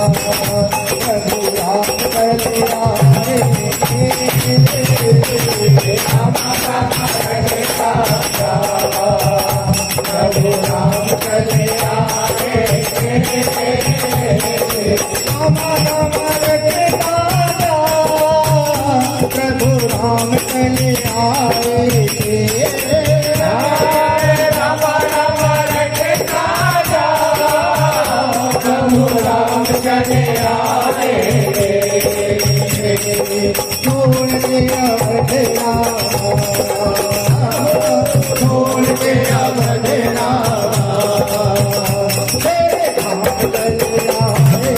प्रभु राम चले आए, राम राम रहे राजा, प्रभु राम चले आए, राम राम रहे राजा, प्रभु राम चले आए, राम राम रहे राजा, प्रभु राम चले आए, छोड़ दिया बधना, छोड़ दिया बधना, मेरे धाम चले आए,